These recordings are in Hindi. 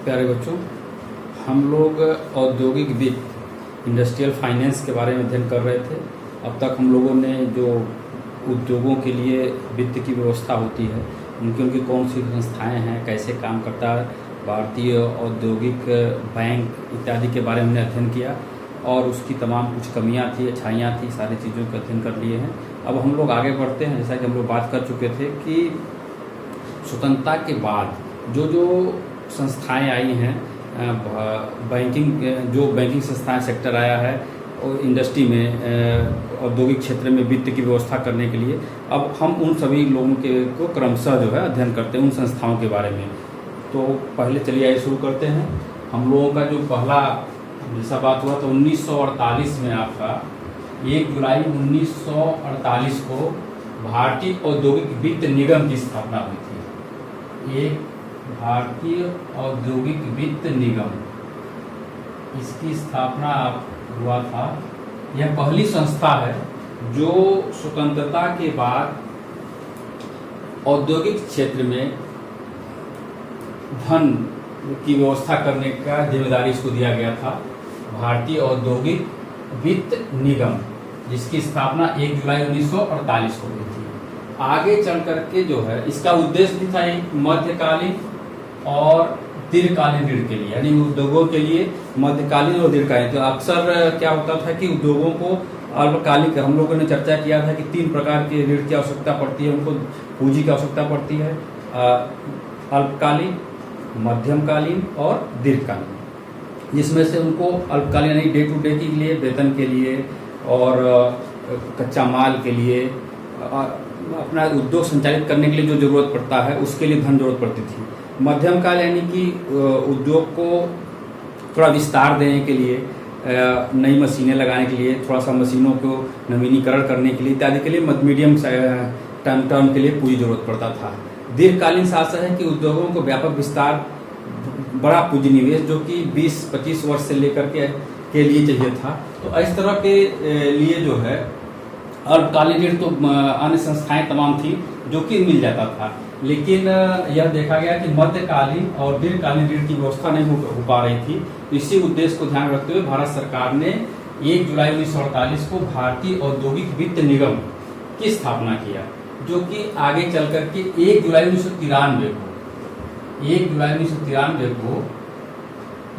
प्यारे बच्चों, हम लोग औद्योगिक वित्त इंडस्ट्रियल फाइनेंस के बारे में अध्ययन कर रहे थे। अब तक हम लोगों ने जो उद्योगों के लिए वित्त की व्यवस्था होती है, उनकी कौन सी संस्थाएं हैं, कैसे काम करता है, भारतीय औद्योगिक बैंक इत्यादि के बारे में हमने अध्ययन किया और उसकी तमाम कुछ कमियां थी, अच्छाइयां थी, सारी चीज़ों का अध्ययन कर लिए हैं। अब हम लोग आगे बढ़ते हैं। जैसा कि हम लोग बात कर चुके थे कि स्वतंत्रता के बाद जो जो संस्थाएं आई हैं, बैंकिंग संस्थाएं सेक्टर आया है और इंडस्ट्री में औद्योगिक क्षेत्र में वित्त की व्यवस्था करने के लिए, अब हम उन सभी लोगों को क्रमशः जो है अध्ययन करते हैं उन संस्थाओं के बारे में। तो पहले चलिए आइए शुरू करते हैं। हम लोगों का जो पहला जैसा बात हुआ तो 1948 में आपका 1 जुलाई 1948 को भारतीय औद्योगिक वित्त निगम की स्थापना हुई थी। एक भारतीय औद्योगिक वित्त निगम, इसकी स्थापना हुआ था। यह पहली संस्था है जो स्वतंत्रता के बाद औद्योगिक क्षेत्र में धन की व्यवस्था करने का जिम्मेदारी इसको दिया गया था। भारतीय औद्योगिक वित्त निगम, जिसकी स्थापना 1 जुलाई 1948 को हुई थी। आगे चल करके जो है इसका उद्देश्य भी था एक मध्यकालीन और दीर्घकालीन ऋण के लिए, यानी उद्योगों के लिए मध्यकालीन और दीर्घकालीन। तो अक्सर क्या होता था कि उद्योगों को अल्पकालिक, हम लोगों ने चर्चा किया था कि 3 प्रकार के ऋण की आवश्यकता पड़ती है। उनको पूंजी की आवश्यकता पड़ती है, अल्पकालीन, मध्यमकालीन और दीर्घकालीन, जिसमें से उनको अल्पकालीन यानी डे टू डे के लिए, वेतन के लिए और कच्चा माल के लिए, अपना उद्योग संचालित करने के लिए जो जरूरत पड़ता है उसके लिए धन जरूरत पड़ती थी। मध्यमकाल यानी कि उद्योग को थोड़ा विस्तार देने के लिए, नई मशीनें लगाने के लिए, थोड़ा सा मशीनों को नवीनीकरण करने के लिए इत्यादि के लिए मीडियम टर्म के लिए पूंजी जरूरत पड़ता था। दीर्घकालीन शासन है कि उद्योगों को व्यापक विस्तार, बड़ा पूंजी निवेश जो कि 20-25 वर्ष से लेकर के लिए चाहिए था। तो इस तरह के लिए जो है अल्पकालीन ऋण तो अन्य संस्थाएं तमाम थी जो कि मिल जाता था, लेकिन यह देखा गया कि मध्यकालीन और दीर्घकालीन ऋण की व्यवस्था नहीं हो पा रही थी। इसी उद्देश्य को ध्यान रखते हुए भारत सरकार ने 1 जुलाई 1948 को भारतीय औद्योगिक वित्त निगम की स्थापना किया, जो कि आगे चल करके 1 जुलाई 1993 को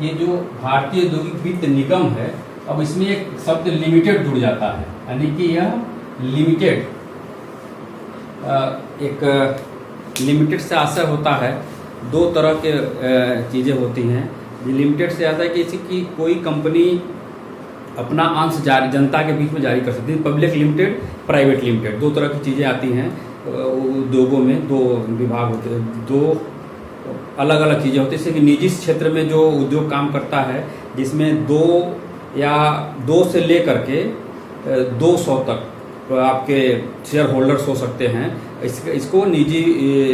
ये जो भारतीय औद्योगिक वित्त निगम है, अब इसमें एक शब्द लिमिटेड जुड़ जाता है, यानी कि यह लिमिटेड, एक लिमिटेड से आशय होता है 2 तरह के चीज़ें होती हैं। लिमिटेड से आता है कि इसकी कोई कंपनी अपना अंश जारी जनता के बीच में जारी कर सकती है। पब्लिक लिमिटेड, प्राइवेट लिमिटेड, 2 तरह की चीज़ें आती हैं उद्योगों में। 2 विभाग होते हैं, 2 अलग अलग चीज़ें होती हैं। जैसे कि निजी क्षेत्र में जो उद्योग काम करता है, जिसमें 2 से लेकर के 200 तक आपके शेयर होल्डर्स हो सकते हैं, इसको निजी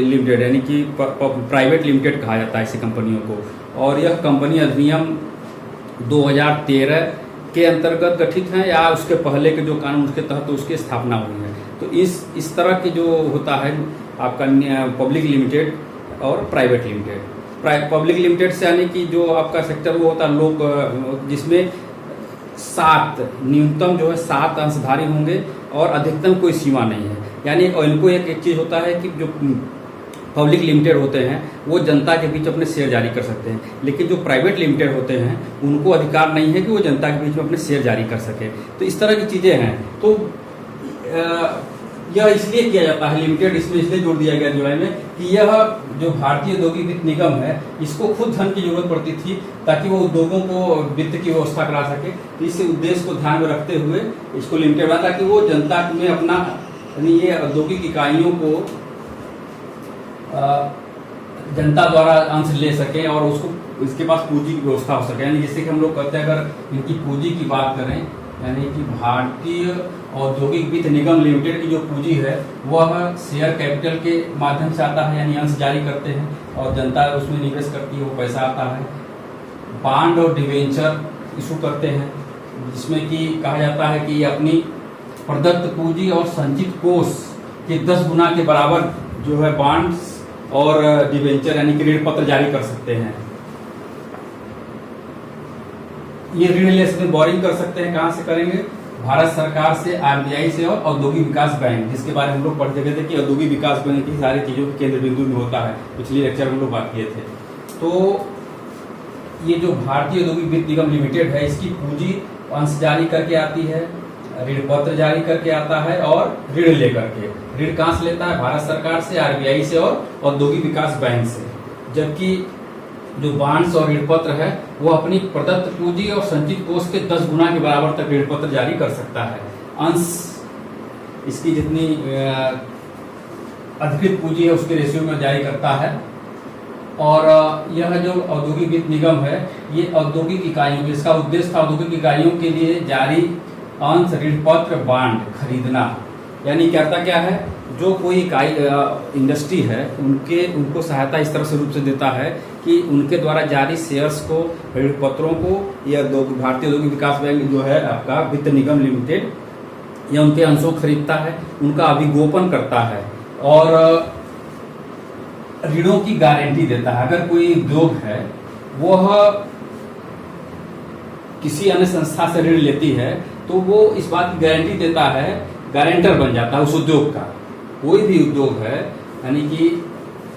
लिमिटेड यानी कि प्राइवेट लिमिटेड कहा जाता है ऐसी कंपनियों को। और यह कंपनी अधिनियम 2013 के अंतर्गत गठित है या उसके पहले के जो कानून उसके तहत उसकी स्थापना हुई है। तो इस तरह की जो होता है आपका पब्लिक लिमिटेड और प्राइवेट लिमिटेड। पब्लिक लिमिटेड से यानी कि जो आपका सेक्टर वो होता है लोग, जिसमें 7 न्यूनतम जो है 7 अंशधारी होंगे और अधिकतम कोई सीमा नहीं है। यानी इनको एक चीज़ होता है कि जो पब्लिक लिमिटेड होते हैं वो जनता के बीच अपने शेयर जारी कर सकते हैं, लेकिन जो प्राइवेट लिमिटेड होते हैं उनको अधिकार नहीं है कि वो जनता के बीच में अपने शेयर जारी कर सके। तो इस तरह की चीज़ें हैं। तो यह इसलिए किया जाता है लिमिटेड, इसमें इसलिए जोड़ दिया गया जुलाई में कि यह जो भारतीय औद्योगिक वित्त निगम है, इसको खुद धन की जरूरत पड़ती थी ताकि वो उद्योगों को वित्त की व्यवस्था करा सके। तो इस उद्देश्य को ध्यान में रखते हुए इसको लिमिटेड बना, ताकि वो जनता में अपना, यानी ये औद्योगिक इकाइयों को जनता द्वारा अंश ले सकें और उसको इसके पास पूंजी की व्यवस्था हो सके। यानी जैसे कि हम लोग कहते हैं, अगर इनकी पूंजी की बात करें, यानी कि भारतीय औद्योगिक वित्त निगम लिमिटेड की जो पूंजी है वह शेयर कैपिटल के माध्यम से आता है, यानी अंश जारी करते हैं और जनता उसमें निवेश करती है, वो पैसा आता है। बांड और डिवेंचर इशू करते हैं, जिसमें कि कहा जाता है कि अपनी प्रदत्त पूंजी और संचित कोष के 10 गुना के बराबर जो है बांड्स और डिवेंचर यानी कि ऋण पत्र जारी कर सकते हैं। ये ऋण ले सकते हैं, बोरिंग कर सकते हैं। कहाँ से करेंगे? भारत सरकार से, आरबीआई से और औद्योगिक विकास बैंक, जिसके बारे में हम लोग पढ़ चुके थे कि औद्योगिक विकास बैंक की सारी चीजों के केंद्र बिंदु में होता है। पिछले लेक्चर में हम लोग बात किए थे। तो ये जो भारतीय औद्योगिक वित्त निगम लिमिटेड है, इसकी पूंजी अंश जारी करके आती है, ऋण पत्र जारी करके आता है और ऋण लेकर के। ऋण कहाँ से लेता है? भारत सरकार से, आरबीआई से और औद्योगिक विकास बैंक से। जबकि जो बांड्स और ऋण पत्र है वो अपनी प्रदत्त पूंजी और संचित कोष के 10 गुना के बराबर तक ऋण पत्र जारी कर सकता है। अंश इसकी जितनी अधिकृत पूंजी है उसके रेशियो में जारी करता है। और यह जो औद्योगिक वित्त निगम है ये औद्योगिक इकाइयों, इसका उद्देश्य था औद्योगिक इकाइयों के लिए जारी अंश, ऋण पत्र, बांड खरीदना। यानी करता क्या है, जो कोई इकाई इंडस्ट्री है उनको सहायता इस तरह से रूप से देता है कि उनके द्वारा जारी शेयर्स को, ऋण पत्रों को, या भारतीय औद्योगिक विकास बैंक जो है आपका वित्त निगम लिमिटेड, या उनके अंशों खरीदता है, उनका अभिगोपन करता है और ऋणों की गारंटी देता है। अगर कोई उद्योग है वह किसी अन्य संस्था से ऋण लेती है तो वो इस बात की गारंटी देता है, गारंटर बन जाता है उस उद्योग का। कोई भी उद्योग है, यानी कि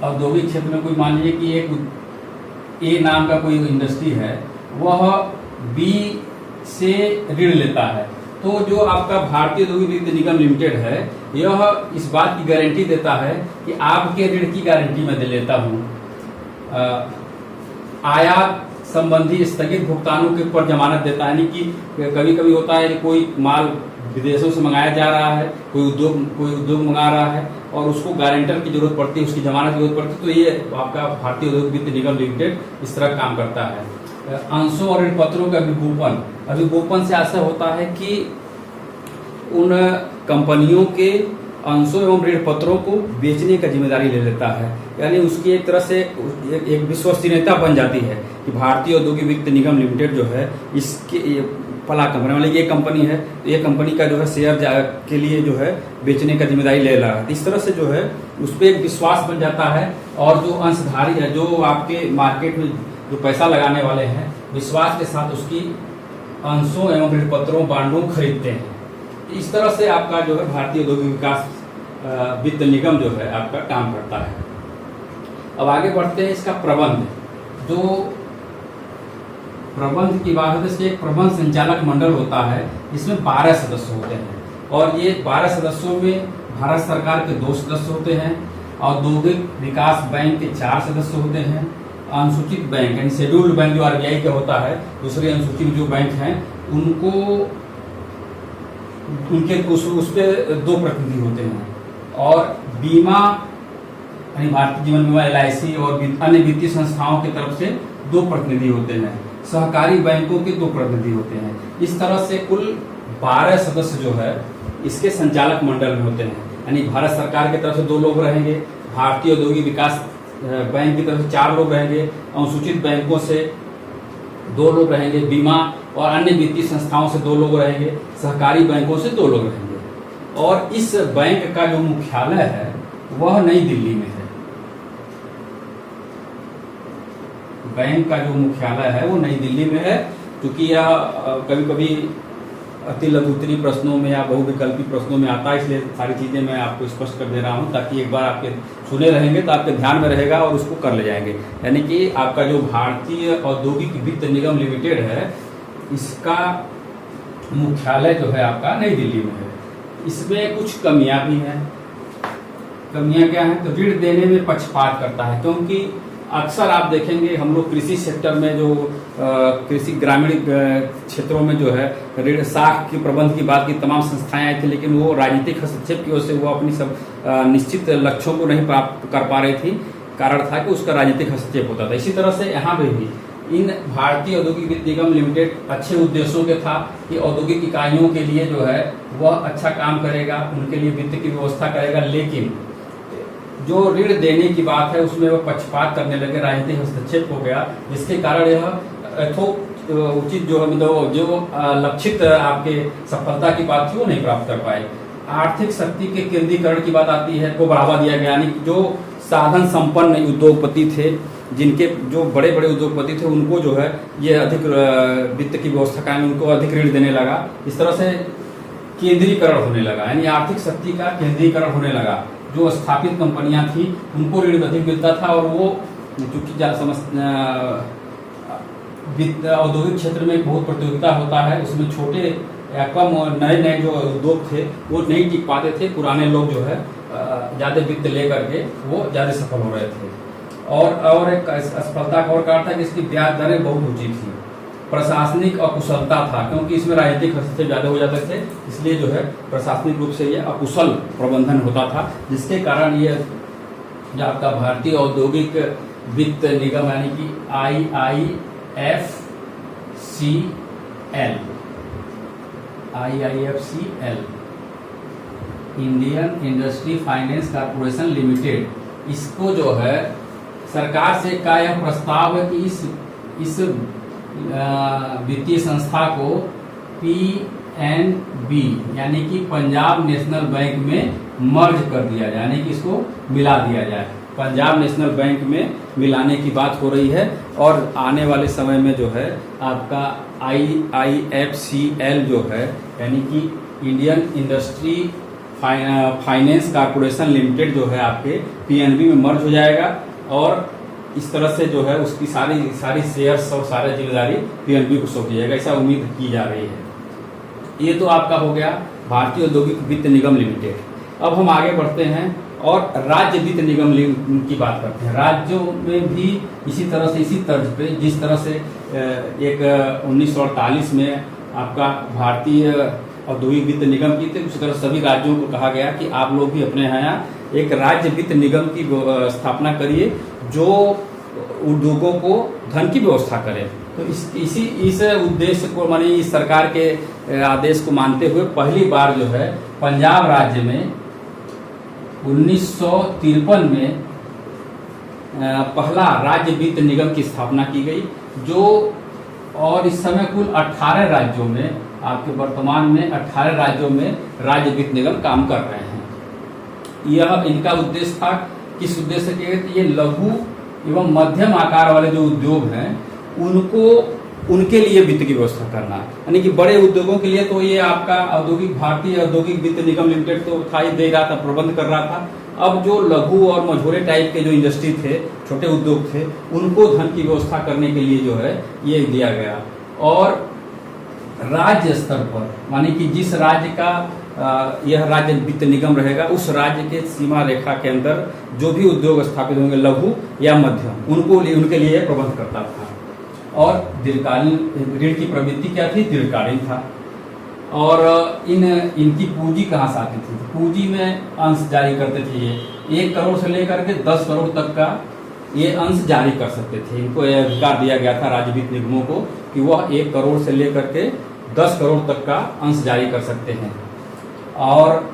औद्योगिक क्षेत्र में कोई मान लीजिए कि एक ए नाम का कोई इंडस्ट्री है, वह बी से ऋण लेता है, तो जो आपका भारतीय औद्योगिक वित्त निगम लिमिटेड है यह इस बात की गारंटी देता है कि आपके ऋण की गारंटी मैं दे लेता हूँ। आयात संबंधी स्थगित भुगतानों के ऊपर जमानत देता है। यानी कि कभी कभी होता है कि कोई माल विदेशों से मंगाया जा रहा है, कोई उद्योग मंगा रहा है और उसको गारंटर की जरूरत पड़ती है, उसकी जमानत की जरूरत पड़ती है, तो ये आपका भारतीय औद्योगिक वित्त निगम लिमिटेड इस तरह काम करता है। अंशों और ऋण पत्रों का अभिगोपन से ऐसा होता है कि उन कंपनियों के अंशों एवं ऋण पत्रों को बेचने का जिम्मेदारी ले लेता है। यानी उसकी एक तरह से एक विश्वसनीयता बन जाती है कि भारतीय औद्योगिक वित्त निगम लिमिटेड जो है इसके फला कंपनी, मतलब ये कंपनी है तो ये कंपनी का जो है शेयर के लिए जो है बेचने का जिम्मेदारी ले रहा है। इस तरह से जो है उस पर एक विश्वास बन जाता है और जो अंशधारी है, जो आपके मार्केट में जो पैसा लगाने वाले हैं, विश्वास के साथ उसकी अंशों एवं ऋण पत्रों, बांडों खरीदते हैं। इस तरह से आपका जो है भारतीय औद्योगिक विकास वित्त निगम जो है आपका काम करता है। अब आगे बढ़ते हैं इसका प्रबंध। जो प्रबंध की बात है, इसके एक प्रबंध संचालक मंडल होता है, इसमें 12 सदस्य होते हैं और ये 12 सदस्यों में भारत सरकार के 2 सदस्य होते हैं, औद्योगिक विकास बैंक के 4 सदस्य होते हैं, अनुसूचित बैंक यानी शेड्यूल्ड बैंक जो आरबीआई का होता है, दूसरे अनुसूचित जो बैंक हैं उनको उनके उस पे 2 प्रतिनिधि होते हैं, और बीमा यानी भारतीय जीवन बीमा, LIC और अन्य वित्तीय संस्थाओं की तरफ से 2 प्रतिनिधि होते हैं, सहकारी बैंकों के 2 प्रतिनिधि होते हैं। इस तरह से कुल 12 सदस्य जो है इसके संचालक मंडल में होते हैं। यानी भारत सरकार की तरफ से 2 लोग रहेंगे, भारतीय औद्योगिक विकास बैंक की तरफ से 4 लोग रहेंगे, अनुसूचित बैंकों से 2 लोग रहेंगे, बीमा और अन्य वित्तीय संस्थाओं से 2 लोग रहेंगे, सहकारी बैंकों से 2 लोग रहेंगे। और इस बैंक का जो मुख्यालय है वह नई दिल्ली में है। बैंक का जो मुख्यालय है वो नई दिल्ली में है, क्योंकि यह कभी कभी अति लघुत्तरी प्रश्नों में या बहुविकल्पी प्रश्नों में आता है, इसलिए सारी चीजें मैं आपको स्पष्ट कर दे रहा हूं ताकि एक बार आपके सुने रहेंगे तो आपके ध्यान में रहेगा और उसको कर ले जाएंगे। यानी कि आपका जो भारतीय औद्योगिक वित्त निगम लिमिटेड है इसका मुख्यालय जो है आपका नई दिल्ली में है। इसमें कुछ कमियां भी हैं। कमियां क्या हैं? तो ऋण देने में पक्षपात करता है, क्योंकि अक्सर आप देखेंगे हम लोग कृषि सेक्टर में जो कृषि ग्रामीण क्षेत्रों में जो है ऋण साख के प्रबंध की बात की तमाम संस्थाएं आई थी, लेकिन वो राजनीतिक हस्तक्षेप की वजह से वो अपनी सब निश्चित लक्ष्यों को नहीं प्राप्त कर पा रही थी। कारण था कि उसका राजनीतिक हस्तक्षेप होता था। इसी तरह से यहाँ पे भी इन भारतीय औद्योगिक वित्त निगम लिमिटेड अच्छे उद्देश्यों के था कि औद्योगिक इकाइयों के लिए जो है वह अच्छा काम करेगा, उनके लिए वित्त की व्यवस्था करेगा, लेकिन जो ऋण देने की बात है उसमें वो पक्षपात करने लगे, राजनीतिक हस्तक्षेप हो गया, जिसके कारण यह उचित जो लक्षित आपके सफलता की बात थी वो नहीं प्राप्त कर पाए। आर्थिक शक्ति के केंद्रीकरण की बात आती है, को बढ़ावा दिया गया, यानी जो साधन संपन्न उद्योगपति थे जिनके जो बड़े बड़े उद्योगपति थे उनको जो है ये अधिक वित्त की व्यवस्था कायम, उनको अधिक ऋण देने लगा। इस तरह से केंद्रीकरण होने लगा, यानी आर्थिक शक्ति का केंद्रीकरण होने लगा। जो स्थापित कंपनियां थी उनको ऋण अधिक मिलता था, और वो चूंकि वित्त औद्योगिक क्षेत्र में बहुत प्रतियोगिता होता है, उसमें छोटे या कम और नए नए जो उद्योग थे वो नहीं टिक पाते थे। पुराने लोग जो है ज़्यादा वित्त लेकर के वो ज़्यादा सफल हो रहे थे। और एक असफलता का और कारण था कि इसकी ब्याज दरें बहुत ऊंची थी। प्रशासनिक अकुशलता था, क्योंकि इसमें राजनीतिक हस्तक्षेप ज़्यादा हो जाते थे, इसलिए जो है प्रशासनिक रूप से ये अकुशल प्रबंधन होता था, जिसके कारण ये जो आपका भारतीय औद्योगिक वित्त निगम यानी कि IIFCL Indian industry finance corporation limited, इसको जो है सरकार से का यह प्रस्ताव है कि इस वित्तीय संस्था को PNB यानी कि पंजाब नेशनल बैंक में मर्ज कर दिया जाए, यानी कि इसको मिला दिया जाए। पंजाब नेशनल बैंक में मिलाने की बात हो रही है, और आने वाले समय में जो है आपका IIFCL जो है यानी कि Indian industry finance corporation limited जो है आपके PNB में मर्ज हो जाएगा, और इस तरह से जो है उसकी सारी शेयर्स और सारी जिम्मेदारी PNB को सौंप दी जाएगा, ऐसा उम्मीद की जा रही है। ये तो आपका हो गया भारतीय औद्योगिक वित्त निगम लिमिटेड। अब हम आगे बढ़ते हैं और राज्य वित्त निगम की बात करते हैं। राज्यों में भी इसी तरह से, इसी तर्ज पे, जिस तरह से एक 1948 में आपका भारतीय औद्योगिक वित्त निगम की थी, उसी तरह सभी राज्यों को कहा गया कि आप लोग भी अपने यहाँ एक राज्य वित्त निगम की स्थापना करिए जो उद्योगों को धन की व्यवस्था करे। तो इस उद्देश्य को, मानी इस सरकार के आदेश को मानते हुए पहली बार जो है पंजाब राज्य में 1953 में पहला राज्य वित्त निगम की स्थापना की गई, जो और इस समय कुल 18 राज्यों में, आपके वर्तमान में 18 राज्यों में राज्य वित्त निगम काम कर रहे हैं। यह इनका उद्देश्य था, किस उद्देश्य के, ये लघु एवं मध्यम आकार वाले जो उद्योग हैं उनके लिए वित्त की व्यवस्था करना, यानी कि बड़े उद्योगों के लिए तो ये आपका भारतीय औद्योगिक वित्त निगम लिमिटेड तो था ही, दे रहा था, प्रबंध कर रहा था। अब जो लघु और मझोले टाइप के जो इंडस्ट्री थे, छोटे उद्योग थे, उनको धन की व्यवस्था करने के लिए जो है ये दिया गया। और राज्य स्तर पर, मानी कि जिस राज्य का यह राज्य वित्त निगम रहेगा, उस राज्य के सीमा रेखा के अंदर जो भी उद्योग स्थापित होंगे लघु या मध्यम, उनके लिए प्रबंध करता था। और दीर्घकालीन ऋण की प्रवृत्ति क्या थी, दीर्घकालीन था। और इनकी पूंजी कहाँ से आती थी, पूंजी में अंश जारी करते थे। ये 1 करोड़ से लेकर के 10 करोड़ तक का ये अंश जारी कर सकते थे। इनको यह अधिकार दिया गया था राज्य वित्त निगमों को कि वह 1 करोड़ से लेकर के 10 करोड़ तक का अंश जारी कर सकते हैं। और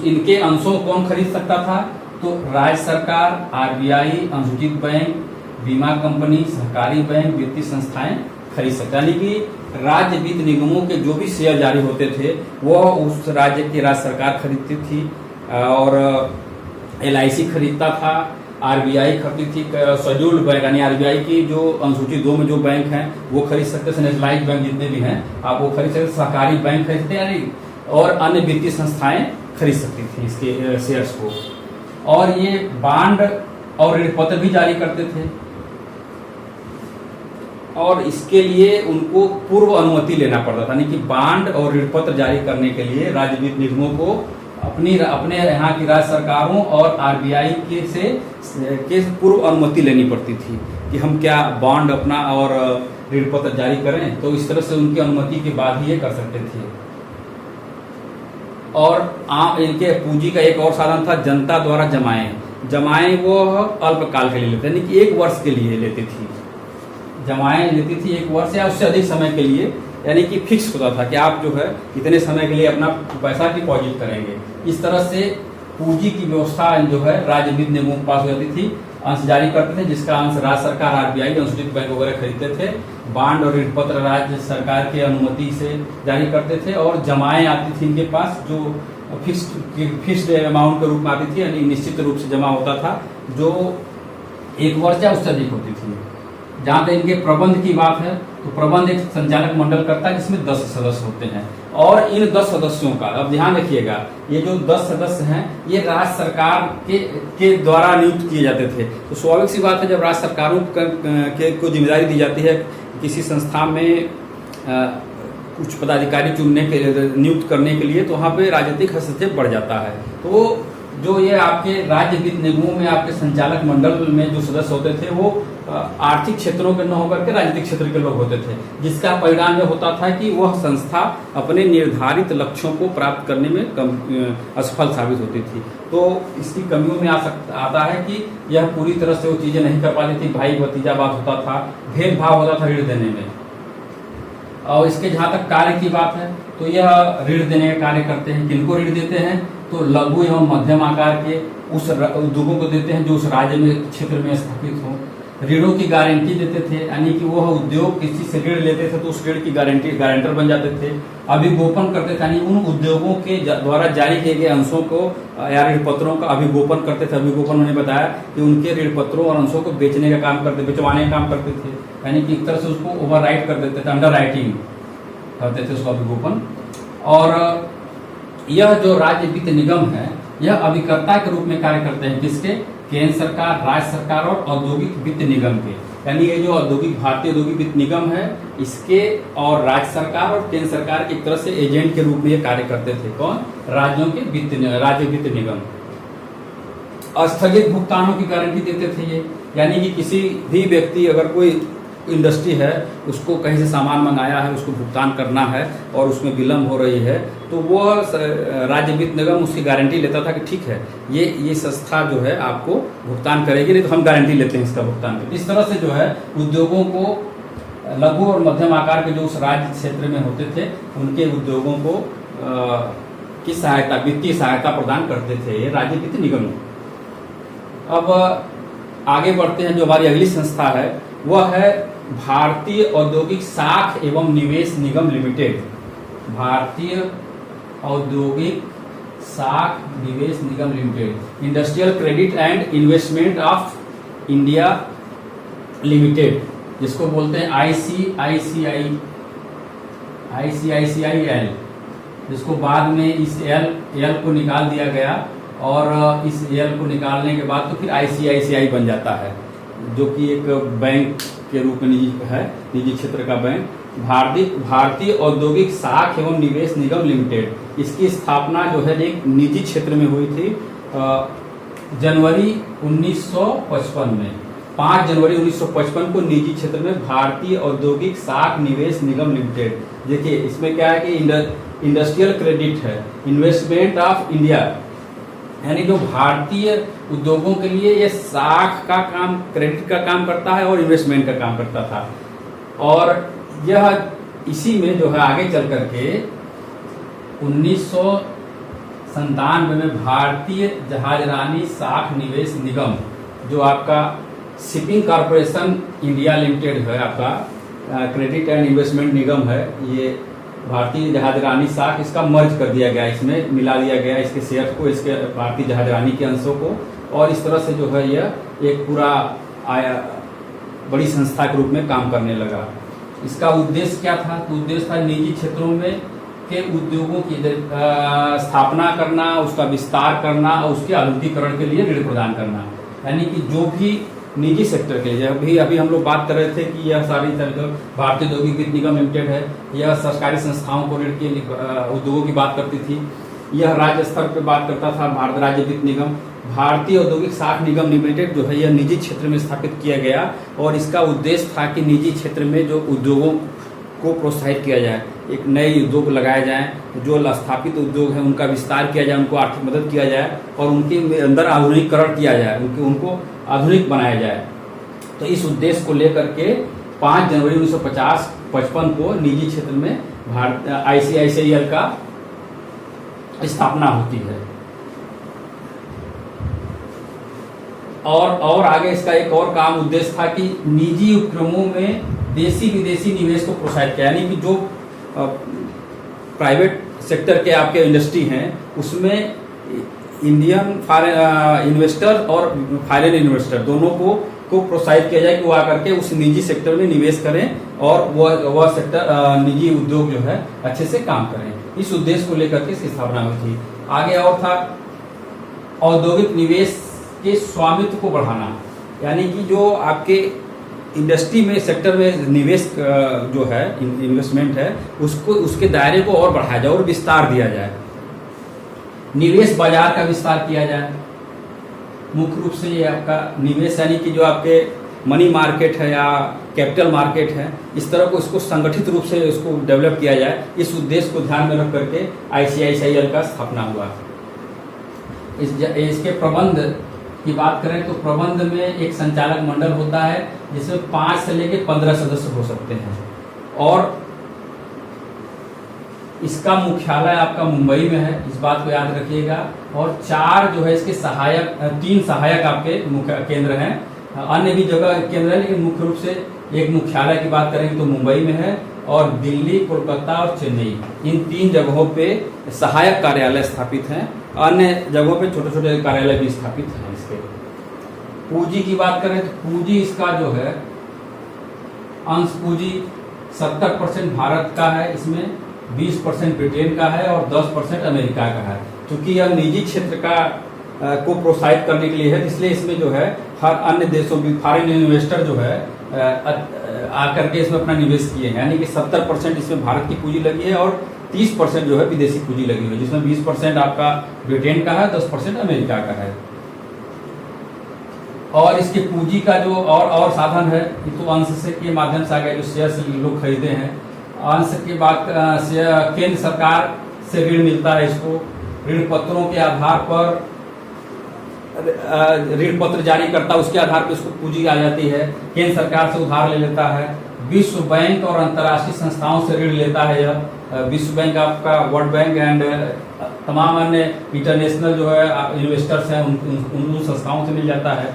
इनके अंशों को कौन खरीद सकता था, तो राज्य सरकार, RBI, अनुसूचित बैंक, बीमा कंपनी, सहकारी बैंक, वित्तीय संस्थाएं खरीद सकते। यानी कि राज्य वित्त निगमों के जो भी शेयर जारी होते थे वो उस राज्य की राज्य सरकार खरीदती थी, और LIC खरीदता था, RBI खरीदती थी, शेड्यूल्ड बैंक यानी RBI की जो अनुसूची 2 में जो बैंक हैं वो खरीद सकते थे, नेशनलाइज्ड बैंक जितने भी हैं आप वो खरीद सकते, सहकारी बैंक खरीदते यानी, और अन्य वित्तीय संस्थाएं खरीद सकती थी इसके शेयर्स को। और ये बांड और ऋण पत्र भी जारी करते थे, और इसके लिए उनको पूर्व अनुमति लेना पड़ता था। यानी कि बांड और ऋण पत्र जारी करने के लिए राज्य वित्त निगमों को अपने यहाँ की राज्य सरकारों और RBI के पूर्व अनुमति लेनी पड़ती थी कि हम क्या बॉन्ड अपना और ऋण पत्र जारी करें, तो इस तरह से उनकी अनुमति के बाद ही ये कर सकते थे। और इनके पूंजी का एक और साधन था जनता द्वारा जमाएं वो अल्पकाल के लिए लेते, यानी कि 1 वर्ष के लिए लेती थी, जमाएं लेती थी 1 वर्ष या उससे अधिक समय के लिए, यानी कि फिक्स होता था कि आप जो है इतने समय के लिए अपना पैसा डिपॉजिट करेंगे। इस तरह से पूंजी की व्यवस्था जो है राज्य वित्त निगमों के पास हो जाती थी, अंश जारी करते थे, जिसका अंश राज्य सरकार, RBI, अनुसूचित बैंक वगैरह खरीदते थे। बांड और ऋण पत्र राज्य सरकार की अनुमति से जारी करते थे, और जमाएं आती थी इनके पास जो फिक्स्ड अमाउंट के रूप में आती थी, यानी निश्चित रूप से जमा होता था, जो 1 वर्ष या उससे अधिक होती थी। जहाँ तक इनके प्रबंध की बात है तो प्रबंध एक संचालक मंडल करता है जिसमें 10 सदस्य होते हैं, और इन 10 सदस्यों का अब ध्यान रखिएगा, ये जो 10 सदस्य हैं ये राज्य सरकार के द्वारा नियुक्त किए जाते थे। तो स्वाभाविक सी बात है, जब राज्य सरकारों को जिम्मेदारी दी जाती है किसी संस्था में कुछ पदाधिकारी चुनने के लिए, नियुक्त करने के लिए, तो वहाँ पे राजनीतिक हस्तक्षेप बढ़ जाता है। तो जो ये आपके राज्य वित्त निगमों में आपके संचालक मंडल में जो सदस्य होते थे वो आर्थिक क्षेत्रों के न होकर के राजनीतिक क्षेत्र के लोग होते थे, जिसका परिणाम यह होता था कि वह संस्था अपने निर्धारित लक्ष्यों को प्राप्त करने में असफल साबित होती थी। तो इसकी कमियों में आता है कि यह पूरी तरह से वो चीजें नहीं कर पाती थी, भाई भतीजावाद होता था, भेदभाव होता था ऋण देने में। और इसके जहाँ तक कार्य की बात है तो यह ऋण देने का कार्य करते हैं। किनको ऋण देते हैं? तो लघु एवं मध्यम आकार के उस उद्योगों को देते हैं जो उस राज्य में क्षेत्र में स्थापित हो। ऋणों की गारंटी देते थे, यानी कि वह उद्योग किसी से ऋण लेते थे तो उस ऋण की गारंटर बन जाते थे। अभिगोपन करते थे, यानी उन उद्योगों के द्वारा जारी किए गए अंशों को या ऋण पत्रों का अभिगोपन करते थे। अभिगोपन मैंने बताया कि उनके ऋण पत्रों और अंशों को बेचने का काम करते, बेचवाने का काम करते थे, यानी कि एक तरह से उसको ओवरराइट कर देते थे, अंडर राइटिंग करते थे उसका अभिगोपन। और यह जो राज्य वित्त निगम है यह अभिकर्ता के रूप में कार्य करते हैं। किसके? केंद्र सरकार, राज्य सरकार और औद्योगिक वित्त निगम के। यानी ये जो औद्योगिक भारतीय औद्योगिक वित्त निगम है इसके और राज्य सरकार और केंद्र सरकार की एक तरह से एजेंट के रूप में ये कार्य करते थे। कौन? राज्यों के राज्य वित्त निगम। स्थगित भुगतानों की गारंटी देते थे ये, यानी कि किसी भी व्यक्ति अगर कोई इंडस्ट्री है उसको कहीं से सामान मंगाया है, उसको भुगतान करना है और उसमें विलम्ब हो रही है तो वो राज्य वित्त निगम उसकी गारंटी लेता था कि ठीक है ये संस्था जो है आपको भुगतान करेगी, नहीं तो हम गारंटी लेते हैं इसका भुगतान करें। इस तरह से जो है उद्योगों को, लघु और मध्यम आकार के जो उस राज्य क्षेत्र में होते थे उनके उद्योगों को की सहायता, वित्तीय सहायता प्रदान करते थे ये राज्य वित्त निगम। अब आगे बढ़ते हैं। जो हमारी अगली संस्था है वह है भारतीय औद्योगिक साख एवं निवेश निगम लिमिटेड। भारतीय औद्योगिक साख निवेश निगम limited, industrial credit and investment of India limited, जिसको बोलते हैं ICICIL, जिसको बाद में इस एल को निकाल दिया गया और इस एल को निकालने के बाद तो फिर ICICI बन जाता है, जो कि एक बैंक के रूप में निजी क्षेत्र का बैंक। भारतीय औद्योगिक साख एवं निवेश निगम लिमिटेड, इसकी स्थापना जो है एक निजी क्षेत्र में हुई थी जनवरी 1955 में। 5 जनवरी 1955 को निजी क्षेत्र में भारतीय औद्योगिक साख निवेश निगम लिमिटेड। देखिए इसमें क्या है कि इंडस्ट्रियल क्रेडिट है, इन्वेस्टमेंट ऑफ इंडिया, यानी जो भारतीय उद्योगों के लिए ये साख का काम, क्रेडिट का काम करता है और इन्वेस्टमेंट का काम करता था। और यह इसी में जो है आगे चल करके 1997 में भारतीय जहाजरानी साख निवेश निगम, जो आपका शिपिंग कॉरपोरेशन इंडिया लिमिटेड है, आपका क्रेडिट एंड इन्वेस्टमेंट निगम है, ये भारतीय जहाजरानी साख, इसका मर्ज कर दिया गया, इसमें मिला दिया गया इसके शेयर को, इसके भारतीय जहाजरानी के अंशों को, और इस तरह से जो है यह एक पूरा बड़ी संस्था के रूप में काम करने लगा। इसका उद्देश्य क्या था? तो उद्देश्य था निजी क्षेत्रों में के उद्योगों की स्थापना करना, उसका विस्तार करना और उसके आधुनिकीकरण के लिए ऋण प्रदान करना। यानी कि जो भी निजी सेक्टर के लिए, अभी हम लोग बात कर रहे थे कि यह सारी भारतीय औद्योगिक वित्त निगम लिमिटेड है, यह सरकारी संस्थाओं को ऋण के उद्योगों की बात करती थी। यह राज्य स्तर पर बात करता था भारत राज्य वित्त निगम। भारतीय औद्योगिक साख निगम लिमिटेड जो है यह निजी क्षेत्र में स्थापित किया गया और इसका उद्देश्य था कि निजी क्षेत्र में जो उद्योगों को प्रोत्साहित किया जाए, एक नए उद्योग लगाए जाएं, जो स्थापित उद्योग हैं उनका विस्तार किया जाए, उनको आर्थिक मदद किया जाए और उनके अंदर आधुनिकीकरण किया जाए, उनको आधुनिक बनाया जाए। तो इस उद्देश्य को लेकर के 5 जनवरी 1955 को निजी क्षेत्र में ICICIL का स्थापना होती है। और आगे इसका एक और काम उद्देश्य था कि निजी उपक्रमों में देशी विदेशी निवेश को प्रोत्साहित किया, यानी कि जो प्राइवेट सेक्टर के आपके इंडस्ट्री हैं उसमें इंडियन इन्वेस्टर और फॉरेन इन्वेस्टर दोनों को को प्रोत्साहित किया जाए कि वो आकर के उस निजी सेक्टर में निवेश करें और वह सेक्टर निजी उद्योग जो है अच्छे से काम करें। इस उद्देश्य को लेकर के इसकी स्थापना हुई थी। आगे और था औद्योगिक निवेश के स्वामित्व को बढ़ाना, यानी कि जो आपके इंडस्ट्री में सेक्टर में निवेश जो है इन्वेस्टमेंट है उसको उसके दायरे को और बढ़ाया जाए और विस्तार दिया जाए। निवेश बाजार का विस्तार किया जाए। मुख्य रूप से ये आपका निवेश यानी कि जो आपके मनी मार्केट है या कैपिटल मार्केट है, इस तरह को इसको संगठित रूप से इसको डेवलप किया जाए। इस उद्देश्य को ध्यान में रख करके ICICIL का स्थापना हुआ। इसके प्रबंध की बात करें तो प्रबंध में एक संचालक मंडल होता है जिसमें 5 से लेकर 15 सदस्य हो सकते हैं और इसका मुख्यालय आपका मुंबई में है, इस बात को याद रखिएगा। और 4 जो है इसके सहायक 3 सहायक आपके मुख्य केंद्र हैं, अन्य भी जगह केंद्र है, लेकिन मुख्य रूप से एक मुख्यालय की बात करेंगे तो मुंबई में है और दिल्ली, कोलकाता और चेन्नई, इन 3 जगहों पे सहायक कार्यालय स्थापित हैं। अन्य जगहों पे छोटे छोटे कार्यालय भी स्थापित हैं। इसके पूंजी की बात करें तो पूंजी इसका जो है अंश पूंजी 70% भारत का है, इसमें 20% ब्रिटेन का है और 10% अमेरिका का है। क्योंकि यह निजी क्षेत्र का को प्रोत्साहित करने के लिए है, इसलिए इसमें जो है हर अन्य देशों भी फॉरेन इन्वेस्टर जो है आकर के इसमें अपना निवेश किए हैं, यानी कि 70% इसमें भारत की पूंजी लगी है और 30% जो है विदेशी पूंजी लगी हुई है, जिसमें 20% आपका ब्रिटेन का है, 10% अमेरिका का है। और इसकी पूंजी का जो और साधन है तो अंश से के माध्यम से आ गया, जो शेयर लोग खरीदे हैं। अंश की बात केंद्र सरकार से ऋण मिलता है, इसको ऋण पत्रों के आधार पर ऋण पत्र जारी करता है, उसके आधार पर इसको पूंजी आ जाती है। केंद्र सरकार से उधार ले लेता है, विश्व बैंक और अंतर्राष्ट्रीय संस्थाओं से ऋण लेता है। यह विश्व बैंक आपका वर्ल्ड बैंक एंड तमाम अन्य इंटरनेशनल जो है इन्वेस्टर्स हैं उन संस्थाओं से मिल जाता है।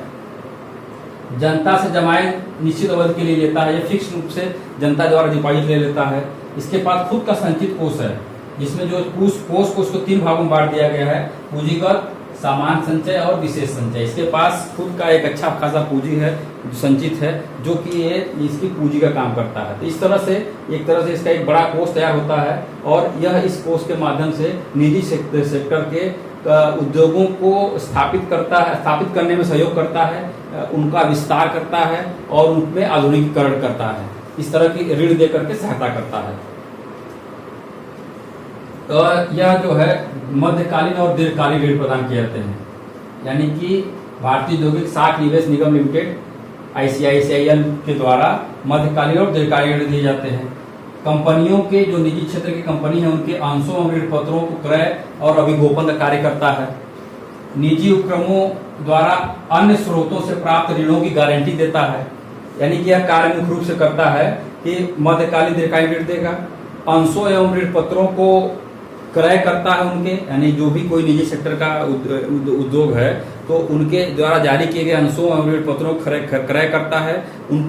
जनता से जमानत निश्चित अवधि के लिए लेता है, यह फिक्स रूप से जनता द्वारा डिपॉजिट ले लेता है। इसके पास खुद का संचित कोष है, जिसमें जो कोष को उसको 3 भागों में बांट दिया गया है, पूंजीगत, सामान्य संचय और विशेष संचय। इसके पास खुद का एक अच्छा खासा पूंजी है जो संचित है, जो कि ये इसकी पूंजी का काम करता है। तो इस तरह से एक तरह से इसका एक बड़ा कोष तैयार होता है और यह इस कोष के माध्यम से निजी सेक्टर के उद्योगों को स्थापित करने में सहयोग करता है, उनका विस्तार करता है और उनमें आधुनिकीकरण करता है। इस तरह की ऋण देकर के सहायता करता है। तो यह जो है मध्यकालीन और दीर्घकालीन ऋण प्रदान किए जाते हैं, यानी कि भारतीय औद्योगिक साख निवेश निगम लिमिटेड ICICIL के द्वारा मध्यकालीन और दीर्घकालीन ऋण दिए जाते हैं। कंपनियों के जो निजी क्षेत्र की कंपनी है उनके अंशों और ऋण पत्रों को क्रय और अभिगोपन का कार्य करता है। निजी उपक्रमों द्वारा अन्य स्रोतों से प्राप्त ऋणों की गारंटी देता है, यानी कि यह कार्य मुख्य रूप से करता है कि मध्यकालीन दीर्घकालीन ऋण देगा, अंशों एवं ऋण पत्रों को क्रय करता है उनके, यानी जो भी कोई निजी सेक्टर का उद्योग है तो उनके द्वारा जारी किए गए अंशों और ऋण पत्रों को क्रय करता है, उन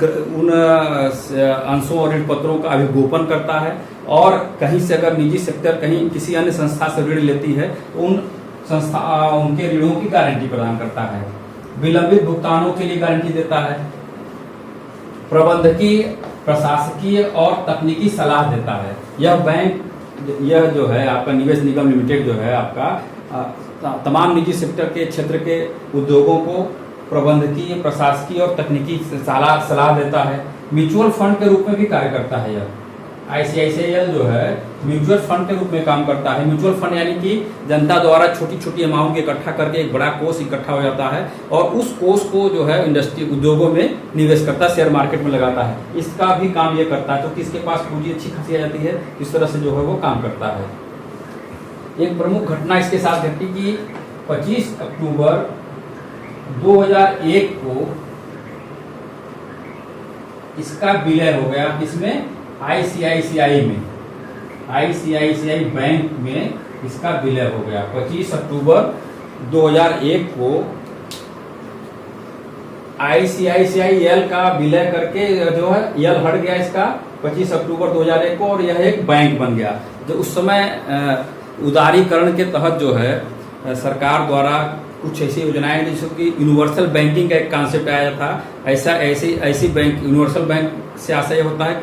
अंशों और ऋण पत्रों का अभिगोपन करता है। और कहीं से अगर निजी सेक्टर कहीं किसी अन्य संस्था से ऋण लेती है तो उनके ऋणों की गारंटी प्रदान करता है। विलंबित भुगतानों के लिए गारंटी देता है। प्रबंधकीय, प्रशासकीय और तकनीकी सलाह देता है। यह जो है आपका निवेश निगम लिमिटेड जो है आपका तमाम निजी सेक्टर के क्षेत्र के उद्योगों को प्रबंधकीय, प्रशासकीय और तकनीकी सलाह देता है। म्यूचुअल फंड के रूप में भी कार्य करता है। यह ICICIL जो है म्यूचुअल फंड के रूप में काम करता है। म्यूचुअल फंड यानी कि जनता द्वारा छोटी छोटी अमाउंट इकट्ठा करके एक बड़ा कोष इकट्ठा हो जाता है और उस कोष को जो है इंडस्ट्री उद्योगों में निवेश करता है, शेयर मार्केट में लगाता है। इसका भी काम ये करता है, तो इसके पास पूंजी अच्छी खासी आ जाती है, इस तरह से जो है वो काम करता है। एक प्रमुख घटना इसके साथ घटी कि 25 अक्टूबर 2001 को इसका विलय हो गया। इसमें ICICI बैंक में इसका विलय हो गया। 25 अक्टूबर 2001 को ICICIL का विलय करके जो है यल हट गया इसका 25 अक्टूबर 2001 को, और यह एक बैंक बन गया। जो उस समय उदारीकरण के तहत जो है सरकार द्वारा कुछ ऐसी योजनाएं जैसे कि यूनिवर्सल बैंकिंग का एक कॉन्सेप्ट आया था। ऐसी बैंक, यूनिवर्सल बैंक से आशय होता है कि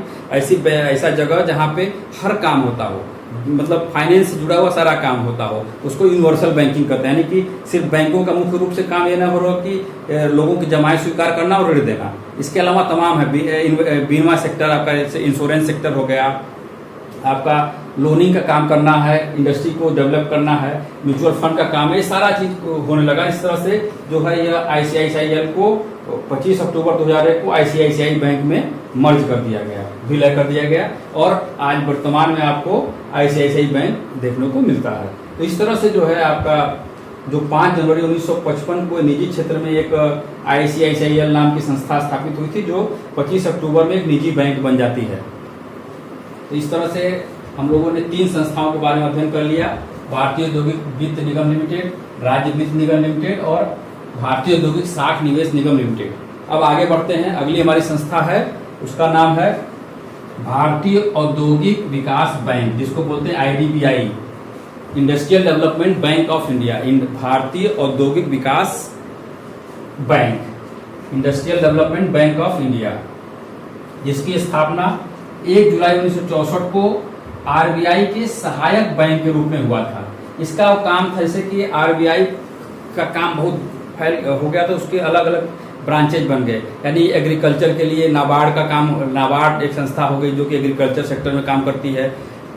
ऐसा जगह जहाँ पे हर काम होता हो, मतलब फाइनेंस से जुड़ा हुआ सारा काम होता हो, उसको यूनिवर्सल बैंकिंग कहते हैं। यानी कि सिर्फ बैंकों का मुख्य रूप से काम ये ना हो रहा कि लोगों की जमाएं स्वीकार करना और ऋण देना, इसके अलावा तमाम है, बीमा सेक्टर आपका, जैसे इंश्योरेंस सेक्टर हो गया, आपका लोनिंग का काम करना है, इंडस्ट्री को डेवलप करना है, म्यूचुअल फंड का काम है, ये सारा चीज होने लगा। इस तरह से जो है यह ICICI को 25 अक्टूबर 2001 को ICICI बैंक में मर्ज कर दिया गया, विलय कर दिया गया, और आज वर्तमान में आपको ICICI बैंक देखने को मिलता है। तो इस तरह से जो है आपका जो 5 जनवरी 1955 को निजी क्षेत्र में एक ICICI नाम की संस्था स्थापित हुई थी, जो 25 अक्टूबर में एक निजी बैंक बन जाती है। तो इस तरह से हम लोगों ने 3 संस्थाओं के बारे में अध्ययन कर लिया: भारतीय औद्योगिक वित्त निगम लिमिटेड, राज्य वित्त निगम लिमिटेड और भारतीय औद्योगिक साख निवेश निगम लिमिटेड। अब आगे बढ़ते हैं। अगली हमारी संस्था है, उसका नाम है भारतीय औद्योगिक विकास बैंक, जिसको बोलते हैं IDBI, industrial development bank of India. भारतीय औद्योगिक विकास bank, industrial development bank of India, जिसकी स्थापना 1 जुलाई 1964 को RBI के सहायक बैंक के रूप में हुआ था। इसका काम था, जैसे कि RBI का काम बहुत फैल हो गया, तो उसके अलग अलग ब्रांचेज बन गए। यानी एग्रीकल्चर के लिए नाबार्ड का काम, नाबार्ड एक संस्था हो गई जो कि एग्रीकल्चर सेक्टर में काम करती है।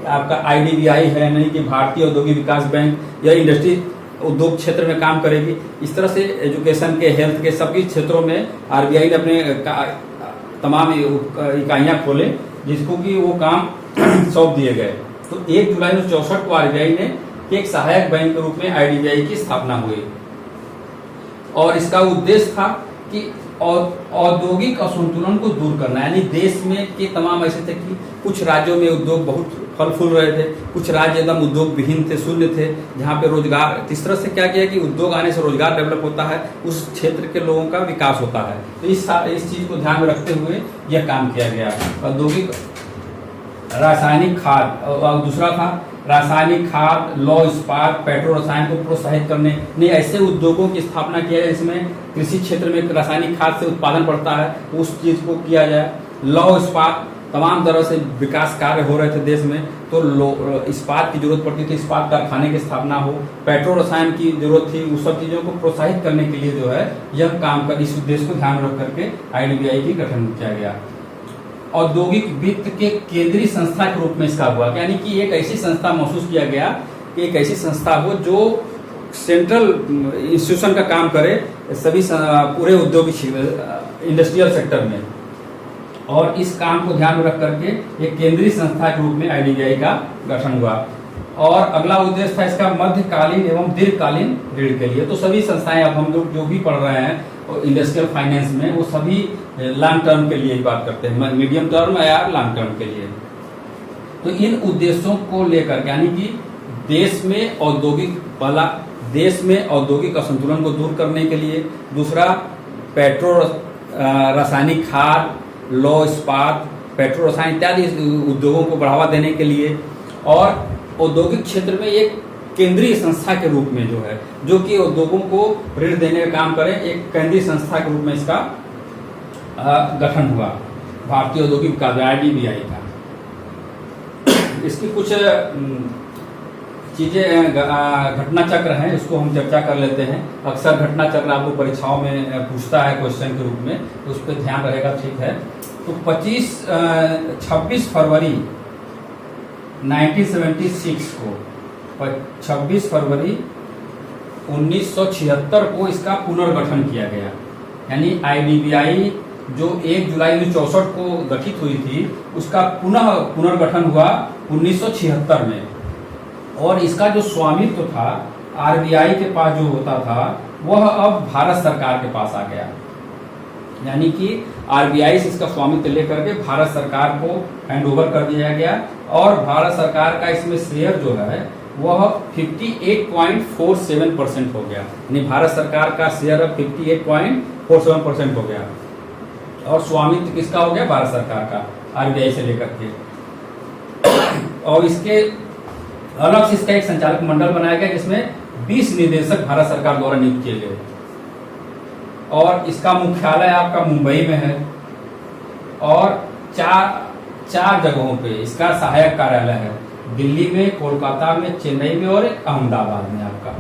आपका IDBI है, यानी कि भारतीय औद्योगिक विकास बैंक, यह इंडस्ट्री उद्योग क्षेत्र में काम करेगी। इस तरह से एजुकेशन के, हेल्थ के, सभी क्षेत्रों में RBI ने अपने तमाम इकाइयां खोले, जिसको कि वो काम सौंप दिए गए। तो 1 जुलाई 1964 को RBI ने एक सहायक बैंक के रूप में IDBI की स्थापना हुई, और इसका उद्देश्य था कि औद्योगिक असंतुलन को दूर करना। यानी देश में के तमाम ऐसे थे कि कुछ राज्यों में उद्योग बहुत फल फूल रहे थे, कुछ राज्य एकदम उद्योग विहीन थे, शून्य थे, जहाँ पे रोजगार, इस तरह से क्या किया कि उद्योग आने से रोजगार डेवलप होता है, उस क्षेत्र के लोगों का विकास होता है। तो इस चीज को ध्यान में रखते हुए यह काम किया गया। औद्योगिक रासायनिक खाद, और दूसरा था रासायनिक खाद, लौह इस्पात, पेट्रो रसायन को प्रोत्साहित करने ने ऐसे उद्योगों की स्थापना किया है जिसमें कृषि क्षेत्र में रासायनिक खाद से उत्पादन बढ़ता है, उस चीज को किया जाए। लौह इस्पात, तमाम तरह से विकास कार्य हो रहे थे देश में, तो इस्पात की जरूरत पड़ती थी, इस्पात कारखाने की स्थापना हो, पेट्रो रसायन की जरूरत थी, उस सब चीजों को प्रोत्साहित करने के लिए जो है यह काम कर, इस उद्देश्य को ध्यान रख करके IDBI की गठन किया गया। औद्योगिक वित्त के केंद्रीय संस्था के रूप में इसका हुआ, यानी कि एक ऐसी संस्था महसूस किया गया कि एक ऐसी संस्था हो जो सेंट्रल इंस्टीट्यूशन का काम करे सभी पूरे औद्योगिक इंडस्ट्रियल सेक्टर में, और इस काम को ध्यान में रख करके एक केंद्रीय संस्था के रूप में IDBI का गठन हुआ। और अगला उद्देश्य था इसका मध्यकालीन एवं दीर्घकालीन ऋण के लिए। तो सभी संस्थाएं, अब हम लोग जो भी पढ़ रहे हैं इंडस्ट्रियल फाइनेंस में, वो सभी लॉन्ग टर्म के लिए ही बात करते हैं, मीडियम टर्म या लॉन्ग टर्म के लिए। तो इन उद्देश्यों को लेकर, यानी कि देश में औद्योगिक असंतुलन को दूर करने के लिए, दूसरा पेट्रो रासायनिक खाद, लौह इस्पात, पेट्रो रसायन इत्यादि उद्योगों को बढ़ावा देने के लिए, और औद्योगिक क्षेत्र में एक केंद्रीय संस्था के रूप में जो है, जो कि उद्योगों को ऋण देने का काम करे, एक केंद्रीय संस्था के रूप में इसका गठन हुआ, भारतीय औद्योगिक विकास IDBI का। इसकी कुछ चीजें, घटना चक्र हैं, इसको हम चर्चा कर लेते हैं। अक्सर घटना चक्र आपको परीक्षाओं में पूछता है क्वेश्चन के रूप में, तो उस पर ध्यान रहेगा, ठीक है। तो 26 फरवरी 1976 को, 26 फरवरी 1976 को इसका पुनर्गठन किया गया। यानी IDBI जो 1 जुलाई 1964 को गठित हुई थी, उसका पुनर्गठन हुआ 1976 में, और इसका जो स्वामित्व था RBI के पास जो होता था, वह अब भारत सरकार के पास आ गया। यानी कि RBI से इसका स्वामित्व लेकर के भारत सरकार को हैंडओवर कर दिया गया, और भारत सरकार का इसमें शेयर जो है वह 58.47% हो गया। यानी भारत सरकार का शेयर अब 58.47% हो गया, और स्वामित्व किसका हो गया? भारत सरकार का, RBI से लेकर के। और इसके अलग से इसका एक संचालक मंडल बनाया गया, जिसमें 20 निदेशक भारत सरकार द्वारा नियुक्त किए गए और इसका मुख्यालय आपका मुंबई में है और चार जगहों पे इसका सहायक कार्यालय है, दिल्ली में, कोलकाता में, चेन्नई में और अहमदाबाद में आपका।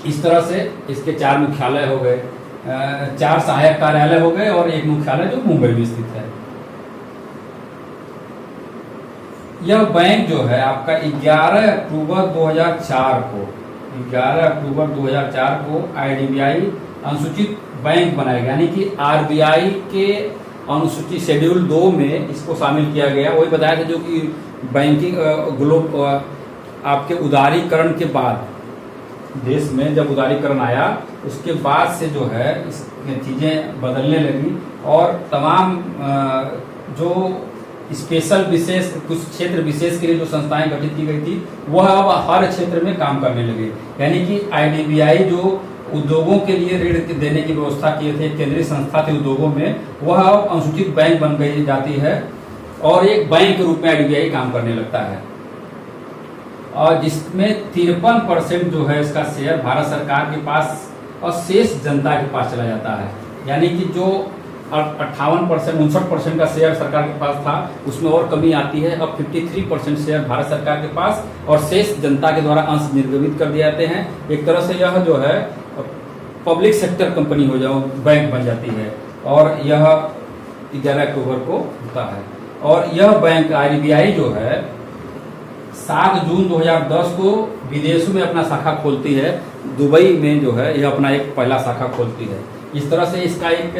इस तरह से इसके 4 मुख्यालय हो गए, 4 सहायक कार्यालय हो गए और एक मुख्यालय जो मुंबई में स्थित है। यह बैंक जो है आपका 11 अक्टूबर 2004 को IDBI अनुसूचित बैंक बनाया गया, यानी कि RBI के अनुसूची शेड्यूल 2 में इसको शामिल किया गया। वही बताया था जो कि बैंकिंग आपके उदारीकरण के बाद देश में जब उदारीकरण आया उसके बाद से जो है इसमें चीज़ें बदलने लगी और तमाम जो स्पेशल विशेष कुछ क्षेत्र विशेष के लिए जो संस्थाएं गठित की गई थी वह अब हर क्षेत्र में काम करने लगे। यानी कि IDBI जो उद्योगों के लिए ऋण देने की व्यवस्था किए थे, केंद्रीय संस्था थी उद्योगों में, वह अब अनुसूचित बैंक बन गई जाती है और एक बैंक के रूप में IDBI काम करने लगता है और जिसमें 53% जो है इसका शेयर भारत सरकार के पास और शेष जनता के पास चला जाता है। यानी कि जो 59% का शेयर सरकार के पास था उसमें और कमी आती है। अब 53% शेयर भारत सरकार के पास और शेष जनता के द्वारा अंश निर्गमित कर दिए जाते हैं। एक तरह से यह जो है पब्लिक सेक्टर कंपनी हो जाओ बैंक बन जाती है और यह 11 अक्टूबर को होता है। और यह बैंक IDBI जो है 7 जून 2010 को विदेशों में अपना शाखा खोलती है। दुबई में जो है यह अपना एक पहला शाखा खोलती है। इस तरह से इसका एक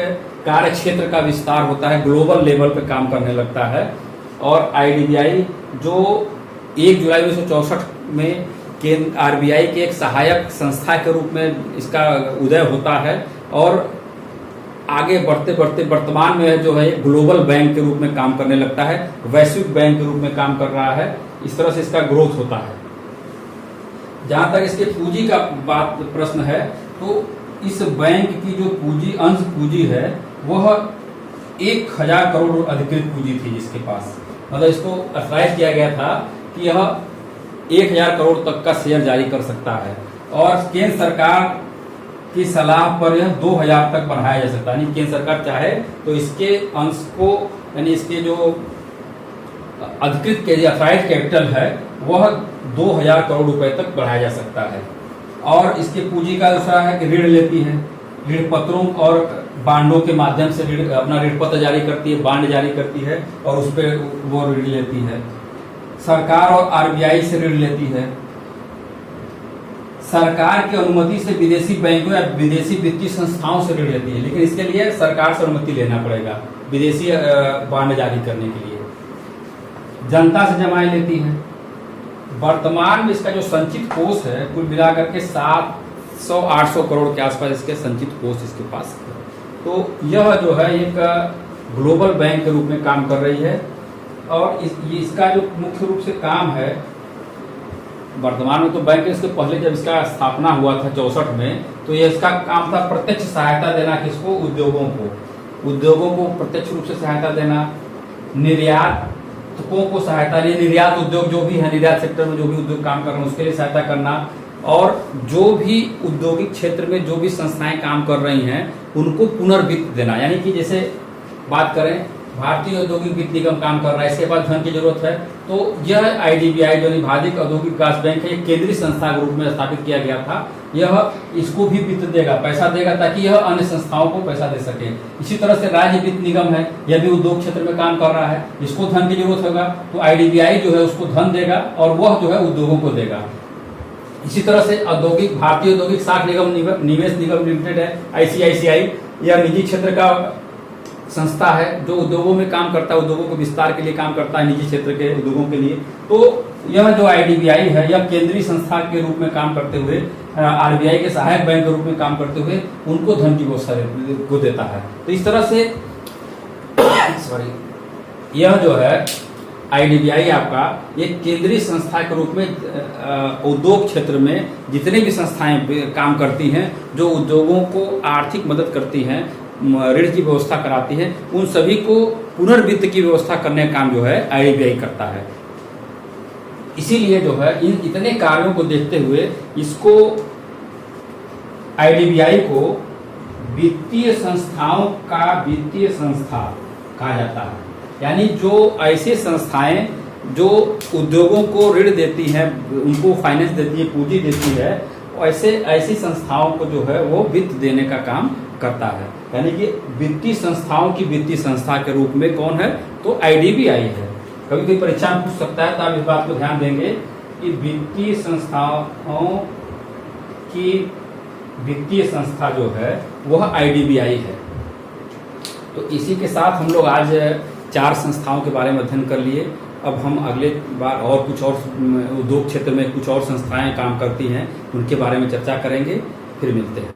कार्य क्षेत्र का विस्तार होता है, ग्लोबल लेवल पे काम करने लगता है। और IDBI जो 1 जुलाई 1964 में RBI के एक सहायक संस्था के रूप में इसका उदय होता है और आगे बढ़ते बढ़ते वर्तमान में जो है ग्लोबल बैंक के रूप में काम करने लगता है, वैश्विक बैंक के रूप में काम कर रहा है। इस तरह से इसका ग्रोथ होता है। जहां तक इसके पूंजी का प्रश्न है तो इस बैंक की जो पूंजी अंश पूंजी है वह 1000 करोड़ अधिकृत पूंजी थी जिसके पास, मतलब इसको अथराइज किया गया था कि यह 1000 करोड़ तक का शेयर जारी कर सकता है और केंद्र सरकार की सलाह पर यह 2000 तक बढ़ाया जा सकता है। यानी केंद्र सरकार चाहे तो इसके अंश को, यानी इसके जो अधिकृत अथराइज कैपिटल है वह 2000 करोड़ रुपए तक बढ़ाया जा सकता है। और इसके पूंजी का दूसरा है कि ऋण लेती है, ऋण पत्रों और बांडों के माध्यम से अपना ऋण पत्र जारी करती है, बांड जारी करती है और उस पर वो ऋण लेती है। सरकार और RBI से ऋण लेती है। सरकार की अनुमति से विदेशी बैंकों या विदेशी वित्तीय संस्थाओं से ऋण लेती है, लेकिन इसके लिए सरकार से अनुमति लेना पड़ेगा विदेशी बांड जारी करने के लिए। जनता से जमाएं लेती है। वर्तमान में इसका जो संचित कोष है कुल मिलाकर के 700-800 करोड़ के आसपास इसके संचित कोष इसके पास है। तो यह जो है एक ग्लोबल बैंक के रूप में काम कर रही है और इसका जो मुख्य रूप से काम है वर्तमान में तो बैंक इसके पहले जब इसका स्थापना हुआ था 64 में तो ये इसका काम था प्रत्यक्ष सहायता देना किसको, उद्योगों को प्रत्यक्ष रूप से सहायता देना, निर्यातकों को सहायता देना, निर्यात उद्योग जो भी है, निर्यात सेक्टर में जो भी उद्योग काम कर रहे हैं उसके लिए सहायता करना और जो भी औद्योगिक क्षेत्र में जो भी संस्थाएं काम कर रही हैं उनको पुनर्वित्त देना। यानी कि जैसे बात करें भारतीय औद्योगिक वित्त निगम काम कर रहा है, इसके पास धन की जरूरत है तो यह IDBI जो भारतीय औद्योगिक विकास बैंक है एक केंद्रीय संस्था के रूप में स्थापित किया गया था। यह इसको भी वित्त देगा, पैसा देगा ताकि यह अन्य संस्थाओं को पैसा दे सके। इसी तरह से राज्य वित्त निगम है, यह भी उद्योग क्षेत्र में काम कर रहा है, इसको धन की जरूरत होगा तो IDBI जो है उसको धन देगा और वह जो है उद्योगों को देगा। इसी तरह से औद्योगिक भारतीय औद्योगिक साख निगम निवेश निगम लिमिटेड है ICICI, यह निजी क्षेत्र का संस्था है जो उद्योगों में काम करता है, उद्योगों को विस्तार के लिए काम करता है निजी क्षेत्र के उद्योगों के लिए। तो यह जो IDBI है यह केंद्रीय संस्था के रूप में काम करते हुए RBI के सहायक बैंक के रूप में काम करते हुए उनको धन की व्यवस्था को देता है। तो इस तरह से यह जो है IDBI आपका एक केंद्रीय संस्था के रूप में उद्योग क्षेत्र में जितने भी संस्थाएं काम करती हैं जो उद्योगों को आर्थिक मदद करती हैं, ऋण की व्यवस्था कराती है, उन सभी को पुनर्वित्त की व्यवस्था करने का काम जो है IDBI करता है। इसीलिए जो है इन इतने कार्यों को देखते हुए इसको आईडीबीआई को वित्तीय संस्थाओं का वित्तीय संस्था कहा जाता है। यानी जो ऐसे संस्थाएं जो उद्योगों को ऋण देती हैं, उनको फाइनेंस देती है, पूंजी देती है, ऐसी संस्थाओं को जो है वो वित्त देने का काम करता है। यानी कि वित्तीय संस्थाओं की वित्तीय संस्था के रूप में कौन है, तो आईडीबीआई है। कभी कभी परीक्षा में पूछ सकता है, तो आप इस बात को ध्यान देंगे कि वित्तीय संस्थाओं की वित्तीय संस्था जो है वह आईडीबीआई है। तो इसी के साथ हम लोग आज 4 संस्थाओं के बारे में अध्ययन कर लिए। अब हम अगले बार और कुछ और उद्योग क्षेत्र में कुछ और संस्थाएं काम करती हैं, उनके बारे में चर्चा करेंगे। फिर मिलते हैं।